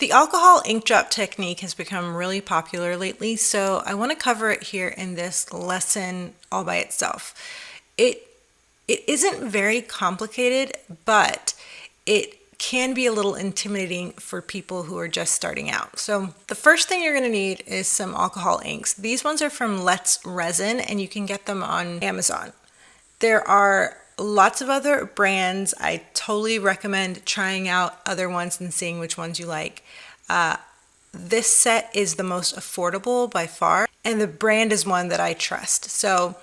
The alcohol ink drop technique has become really popular lately, so I want to cover it here in this lesson all by itself. It isn't very complicated, but it can be a little intimidating for people who are just starting out. So the first thing you're going to need is some alcohol inks. These ones are from Resin, and you can get them on Amazon. There are lots of other brands. I totally recommend trying out other ones and seeing which ones you like. This set is the most affordable by far, and the brand is one that I trust. So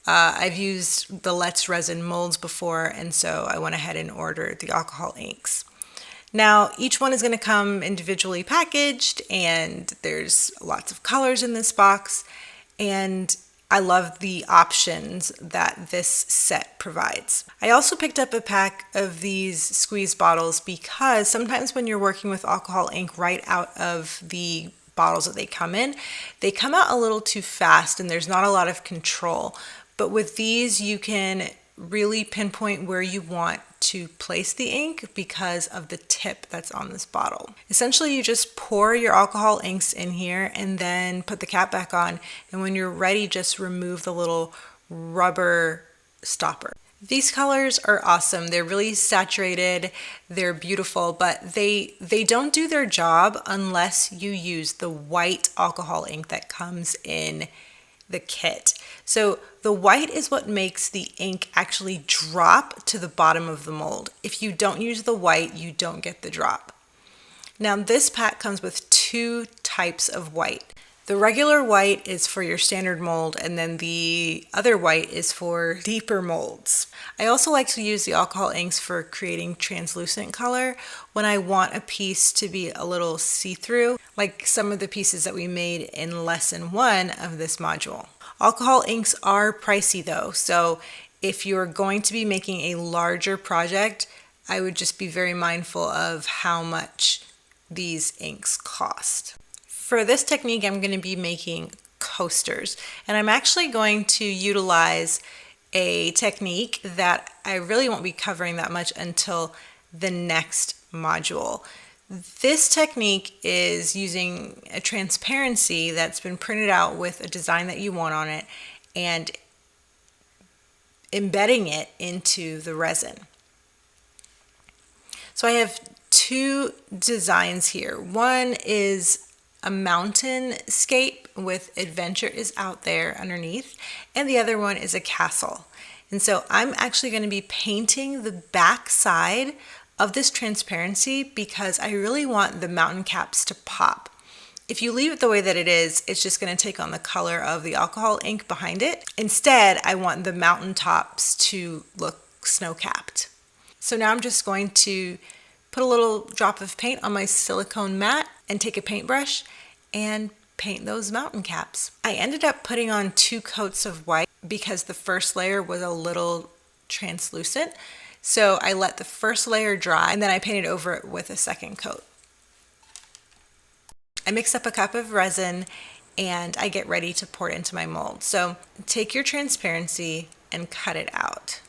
I've used the Resin molds before, and so I went ahead and ordered the alcohol inks. Now, each one is going to come individually packaged, and there's lots of colors in this box, and I love the options that this set provides. I also picked up a pack of these squeeze bottles because sometimes when you're working with alcohol ink right out of the bottles that they come in, they come out a little too fast and there's not a lot of control. But with these, you can really pinpoint where you want to place the ink because of the tip that's on this bottle. Essentially, you just pour your alcohol inks in here and then put the cap back on. And when you're ready, just remove the little rubber stopper. These colors are awesome. They're really saturated, they're beautiful, but they don't do their job unless you use the white alcohol ink that comes in the kit. So the white is what makes the ink actually drop to the bottom of the mold. If you don't use the white, you don't get the drop. Now this pack comes with two types of white. The regular white is for your standard mold, and then the other white is for deeper molds. I also like to use the alcohol inks for creating translucent color when I want a piece to be a little see-through, like some of the pieces that we made in lesson 1 of this module. Alcohol inks are pricey though, so if you're going to be making a larger project, I would just be very mindful of how much these inks cost. For this technique, I'm going to be making coasters, and I'm actually going to utilize a technique that I really won't be covering that much until the next module. This technique is using a transparency that's been printed out with a design that you want on it and embedding it into the resin. So I have two designs here. One is a Mountainscape with adventure is out there underneath, and the other one is a castle. And so I'm actually going to be painting the back side of this transparency because I really want the mountain caps to pop. If you leave it the way that it is, it's just going to take on the color of the alcohol ink behind it. Instead, I want the mountain tops to look snow-capped. So now I'm just going to put a little drop of paint on my silicone mat and take a paintbrush and paint those mountain caps. I ended up putting on 2 coats of white because the first layer was a little translucent. So I let the first layer dry and then I painted over it with a second coat. I mix up a cup of resin and I get ready to pour it into my mold. So take your transparency and cut it out.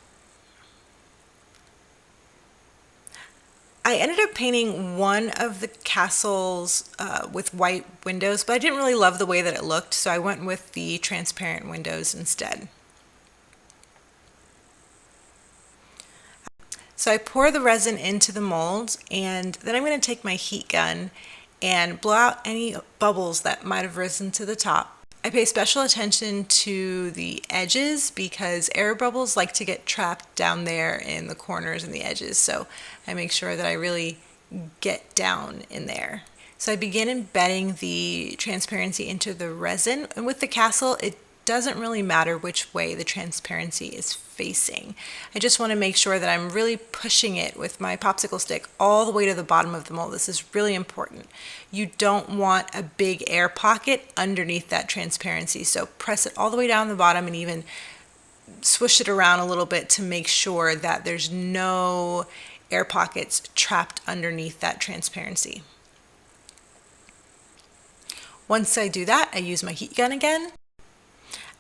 I ended up painting one of the castles with white windows, but I didn't really love the way that it looked, so I went with the transparent windows instead. So I pour the resin into the mold, and then I'm going to take my heat gun and blow out any bubbles that might have risen to the top. I pay special attention to the edges because air bubbles like to get trapped down there in the corners and the edges, so I make sure that I really get down in there. So I begin embedding the transparency into the resin, and with the castle it doesn't really matter which way the transparency is facing. I just want to make sure that I'm really pushing it with my popsicle stick all the way to the bottom of the mold. This is really important. You don't want a big air pocket underneath that transparency, so press it all the way down the bottom and even swoosh it around a little bit to make sure that there's no air pockets trapped underneath that transparency. Once I do that, I use my heat gun again.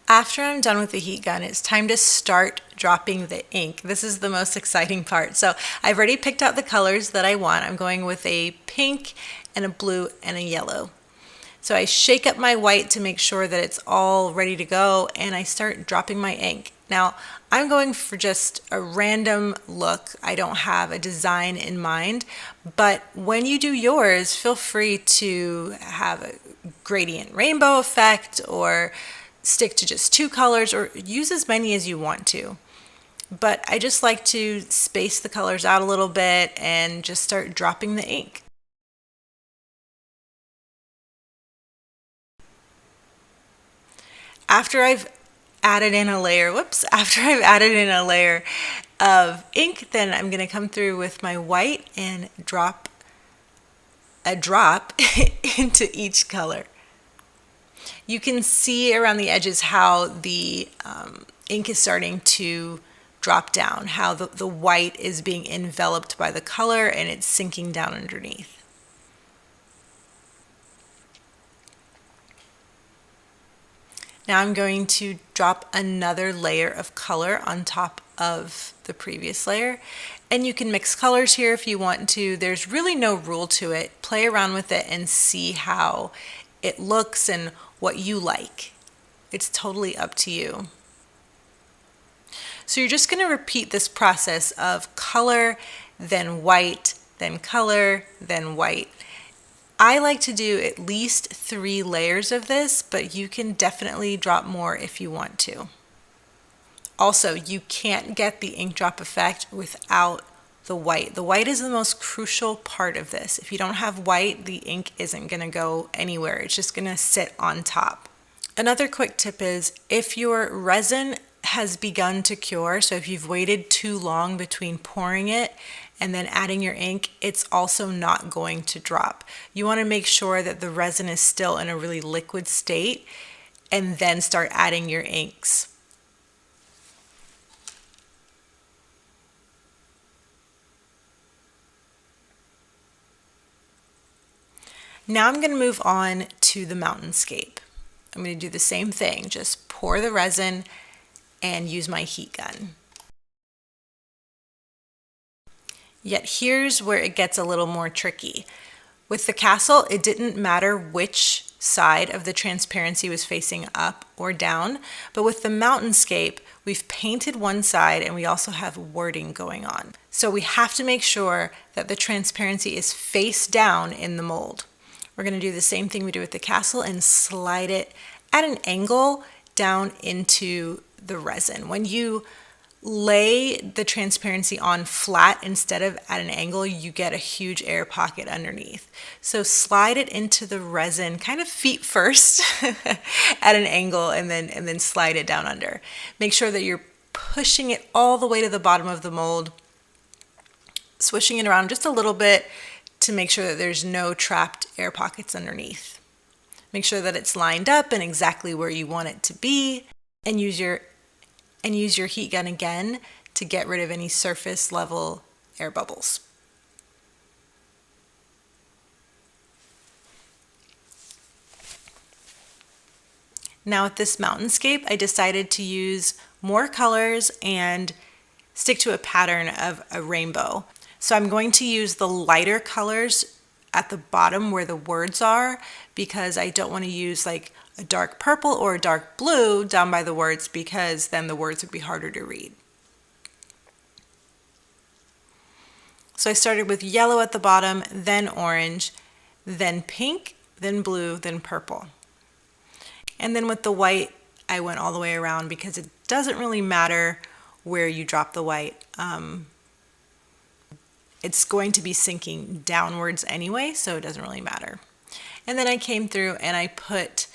After I'm done with the heat gun, it's time to start dropping the ink. This is the most exciting part. So I've already picked out the colors that I want. I'm going with a pink and a blue and a yellow. So I shake up my white to make sure that it's all ready to go, and I start dropping my ink. Now, I'm going for just a random look. I don't have a design in mind, but when you do yours, feel free to have a gradient rainbow effect or stick to just two colors or use as many as you want to. But I just like to space the colors out a little bit and just start dropping the ink. After I've added in a layer, after I've added in a layer of ink, then I'm going to come through with my white and drop a drop into each color. You can see around the edges how the ink is starting to drop down, how the white is being enveloped by the color and it's sinking down underneath. Now I'm going to drop another layer of color on top of the previous layer. And you can mix colors here if you want to. There's really no rule to it. Play around with it and see how it looks and what you like. It's totally up to you. So you're just going to repeat this process of color, then white, then color, then white. I like to do at least 3 layers of this, but you can definitely drop more if you want to. Also, you can't get the ink drop effect without the white. The white is the most crucial part of this. If you don't have white, the ink isn't going to go anywhere. It's just going to sit on top. Another quick tip is if your resin has begun to cure, so if you've waited too long between pouring it and then adding your ink, it's also not going to drop. You want to make sure that the resin is still in a really liquid state and then start adding your inks. Now I'm going to move on to the Mountainscape. I'm going to do the same thing, just pour the resin and use my heat gun. Yet here's where it gets a little more tricky. With the castle, it didn't matter which side of the transparency was facing up or down, but with the Mountainscape, we've painted one side and we also have wording going on. So we have to make sure that the transparency is face down in the mold. We're going to do the same thing we do with the castle and slide it at an angle down into the resin. When you lay the transparency on flat instead of at an angle, you get a huge air pocket underneath. So slide it into the resin, kind of feet first at an angle, and then slide it down under. Make sure that you're pushing it all the way to the bottom of the mold, swishing it around just a little bit to make sure that there's no trapped air pockets underneath. Make sure that it's lined up and exactly where you want it to be, and use your heat gun again to get rid of any surface level air bubbles. Now with this Mountainscape, I decided to use more colors and stick to a pattern of a rainbow. So I'm going to use the lighter colors at the bottom where the words are, because I don't want to use like a dark purple or a dark blue down by the words, because then the words would be harder to read. So I started with yellow at the bottom, then orange, then pink, then blue, then purple. And then with the white, I went all the way around because it doesn't really matter where you drop the white. It's going to be sinking downwards anyway, so it doesn't really matter. And then I came through and I put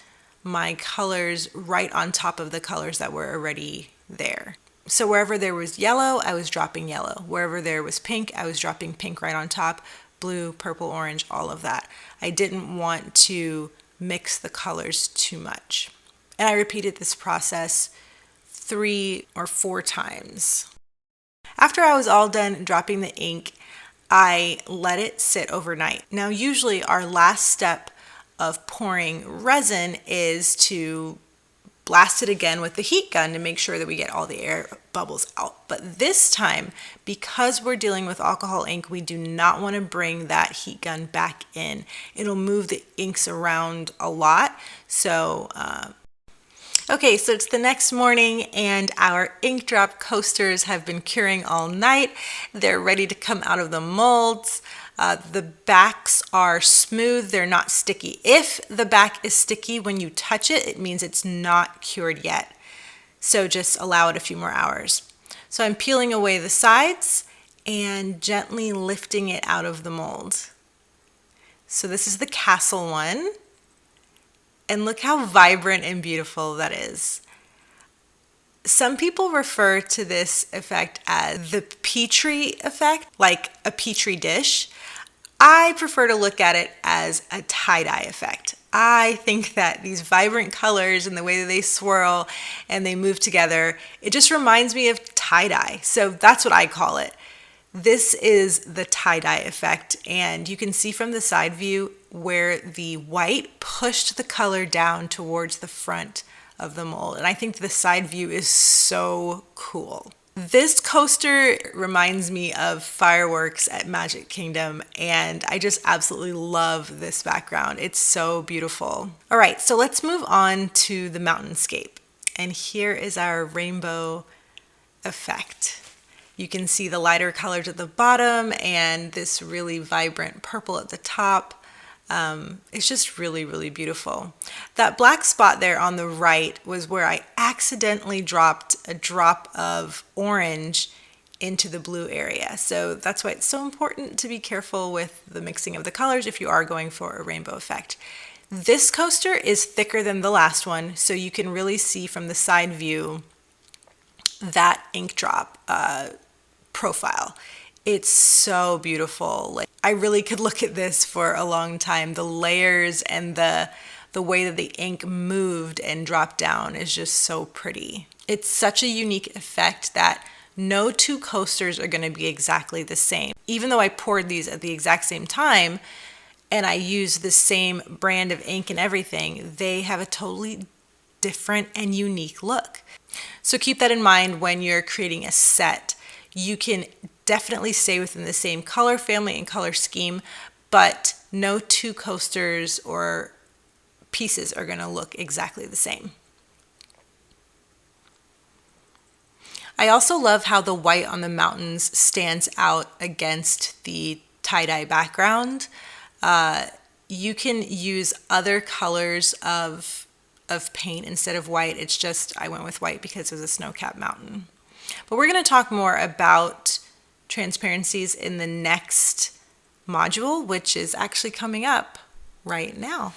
my colors right on top of the colors that were already there. So wherever there was yellow, I was dropping yellow. Wherever there was pink, I was dropping pink right on top. Blue, purple, orange, all of that. I didn't want to mix the colors too much. And I repeated this process 3 or 4 times. After I was all done dropping the ink, I let it sit overnight. Now usually our last step of pouring resin is to blast it again with the heat gun to make sure that we get all the air bubbles out. But this time, because we're dealing with alcohol ink, we do not want to bring that heat gun back in. It'll move the inks around a lot. So, okay, so it's the next morning and our ink drop coasters have been curing all night. They're ready to come out of the molds. The backs are smooth, they're not sticky. If the back is sticky when you touch it, it means it's not cured yet. So just allow it a few more hours. So I'm peeling away the sides and gently lifting it out of the mold. So this is the castle one. And look how vibrant and beautiful that is. Some people refer to this effect as the Petri effect, like a Petri dish. I prefer to look at it as a tie-dye effect. I think that these vibrant colors and the way that they swirl and they move together, it just reminds me of tie-dye. So that's what I call it. This is the tie-dye effect, and you can see from the side view where the white pushed the color down towards the front of the mold. And I think the side view is so cool. This coaster reminds me of fireworks at Magic Kingdom, and I just absolutely love this background. It's so beautiful. All right, so let's move on to the Mountainscape. And here is our rainbow effect. You can see the lighter colors at the bottom and this really vibrant purple at the top. It's just really, really beautiful. That black spot there on the right was where I accidentally dropped a drop of orange into the blue area. So that's why it's so important to be careful with the mixing of the colors if you are going for a rainbow effect. This coaster is thicker than the last one, so you can really see from the side view that ink drop profile. It's so beautiful. Like, I really could look at this for a long time. The layers and the way that the ink moved and dropped down is just so pretty. It's such a unique effect that no two coasters are going to be exactly the same. Even though I poured these at the exact same time and I used the same brand of ink and everything, they have a totally different and unique look. So keep that in mind when you're creating a set. You can definitely stay within the same color family and color scheme, but no two coasters or pieces are going to look exactly the same. I also love how the white on the mountains stands out against the tie-dye background. You can use other colors of paint instead of white. It's just I went with white because it was a snow-capped mountain. But we're going to talk more about transparencies in the next module, which is actually coming up right now.